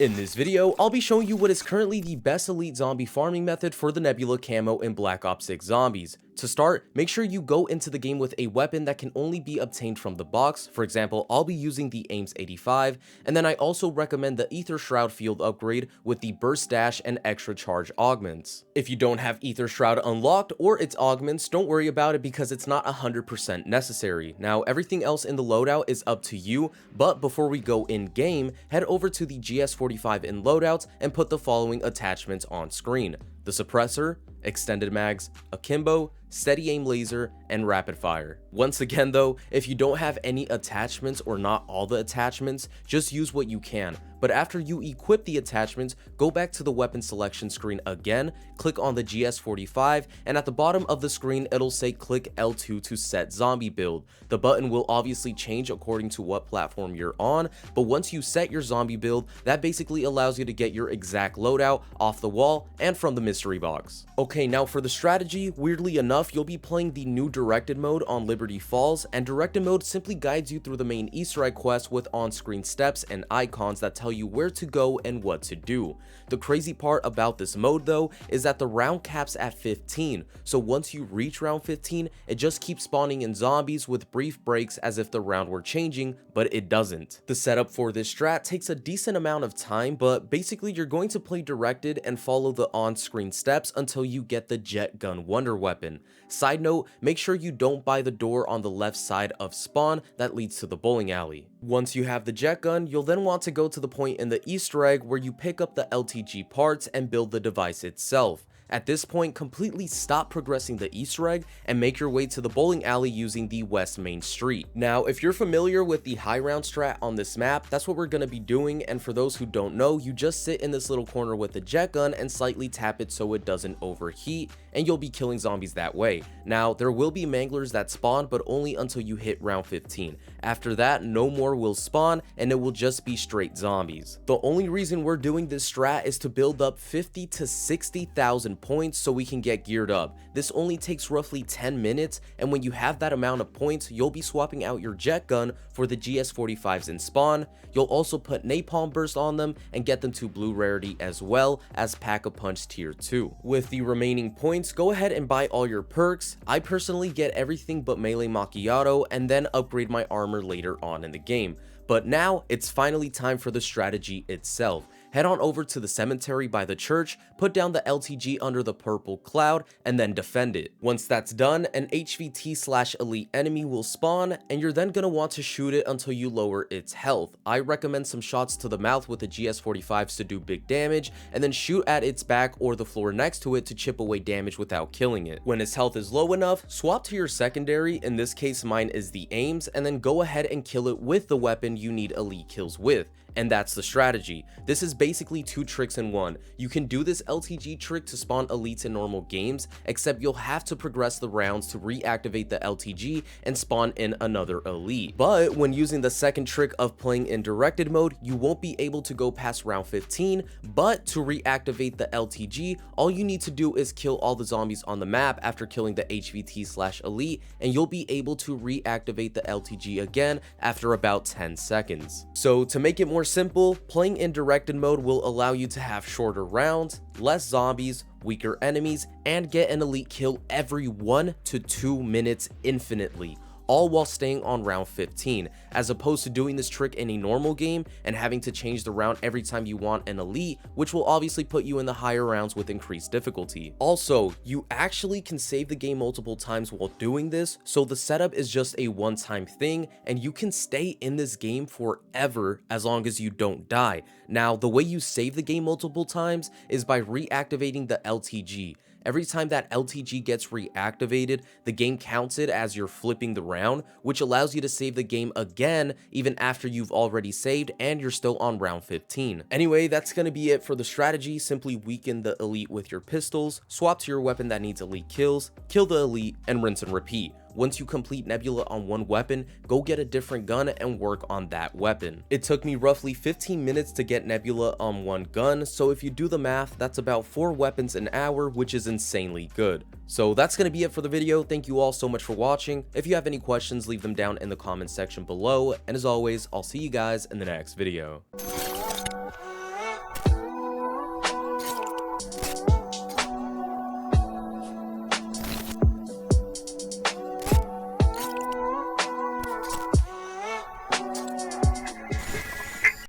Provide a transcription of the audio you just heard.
In this video, I'll be showing you what is currently the best elite zombie farming method for the Nebula camo in Black Ops 6 Zombies. To start, make sure you go into the game with a weapon that can only be obtained from the box. For example, I'll be using the Ames 85, and then I also recommend the Ether Shroud field upgrade with the Burst Dash and Extra Charge augments. If you don't have Ether Shroud unlocked or its augments, don't worry about it because it's not 100% necessary. Now, everything else in the loadout is up to you, but before we go in game, head over to the GS45 in loadouts and put the following attachments on screen: the suppressor, extended mags, akimbo, steady aim laser, and rapid fire. Once again though, if you don't have any attachments or not all the attachments, just use what you can. But after you equip the attachments, go back to the weapon selection screen again, click on the GS45, and at the bottom of the screen it'll say click L2 to set zombie build. The button will obviously change according to what platform you're on, but once you set your zombie build, that basically allows you to get your exact loadout off the wall and from the mystery box. Okay, now for the strategy, weirdly enough, you'll be playing the new directed mode on Liberty Falls, and directed mode simply guides you through the main Easter egg quest with on-screen steps and icons that tell you where to go and what to do. The crazy part about this mode though is that the round caps at 15, so once you reach round 15, it just keeps spawning in zombies with brief breaks as if the round were changing, but it doesn't. The setup for this strat takes a decent amount of time, but basically you're going to play directed and follow the on-screen steps until you get the jet gun wonder weapon. Side note, make sure you don't buy the door on the left side of spawn that leads to the bowling alley. Once you have the jet gun, you'll then want to go to the point in the Easter egg where you pick up the LTG parts and build the device itself. At this point, completely stop progressing the Easter egg and make your way to the bowling alley using the West Main Street. Now, if you're familiar with the high round strat on this map, that's what we're going to be doing, and for those who don't know, you just sit in this little corner with the jet gun and slightly tap it so it doesn't overheat, and you'll be killing zombies that way. Now, there will be manglers that spawn, but only until you hit round 15. After that, no more will spawn, and it will just be straight zombies. The only reason we're doing this strat is to build up 50 to 60,000 points so we can get geared up. This only takes roughly 10 minutes, and when you have that amount of points, you'll be swapping out your jet gun for the GS45s in spawn. You'll also put napalm burst on them and get them to blue rarity as well as Pack-a-Punch tier 2. With the remaining points, go ahead and buy all your perks. I personally get everything but melee macchiato and then upgrade my armor later on in the game. But now it's finally time for the strategy itself. Head on over to the cemetery by the church, put down the LTG under the purple cloud, and then defend it. Once that's done, an HVT/elite enemy will spawn, and you're then going to want to shoot it until you lower its health. I recommend some shots to the mouth with the GS45s to do big damage, and then shoot at its back or the floor next to it to chip away damage without killing it. When its health is low enough, swap to your secondary, in this case mine is the Ames, and then go ahead and kill it with the weapon you need elite kills with. And that's the strategy. This is basically two tricks in one. You can do this LTG trick to spawn elites in normal games, except you'll have to progress the rounds to reactivate the LTG and spawn in another elite. But when using the second trick of playing in directed mode, you won't be able to go past round 15, but to reactivate the LTG, all you need to do is kill all the zombies on the map after killing the HVT/elite, and you'll be able to reactivate the LTG again after about 10 seconds. So to make it more simple, playing in directed mode will allow you to have shorter rounds, less zombies, weaker enemies, and get an elite kill every 1 to 2 minutes infinitely, all while staying on round 15, as opposed to doing this trick in a normal game and having to change the round every time you want an elite, which will obviously put you in the higher rounds with increased difficulty. Also, you actually can save the game multiple times while doing this, so the setup is just a one-time thing, and you can stay in this game forever as long as you don't die. Now, the way you save the game multiple times is by reactivating the LTG. Every time that LTG gets reactivated, the game counts it as you're flipping the round, which allows you to save the game again even after you've already saved and you're still on round 15. Anyway, that's going to be it for the strategy. Simply weaken the elite with your pistols, swap to your weapon that needs elite kills, kill the elite, and rinse and repeat. Once you complete Nebula on one weapon, go get a different gun and work on that weapon. It took me roughly 15 minutes to get Nebula on one gun, so if you do the math, that's about 4 weapons an hour, which is insanely good. So that's going to be it for the video. Thank you all so much for watching. If you have any questions, leave them down in the comment section below, and as always, I'll see you guys in the next video.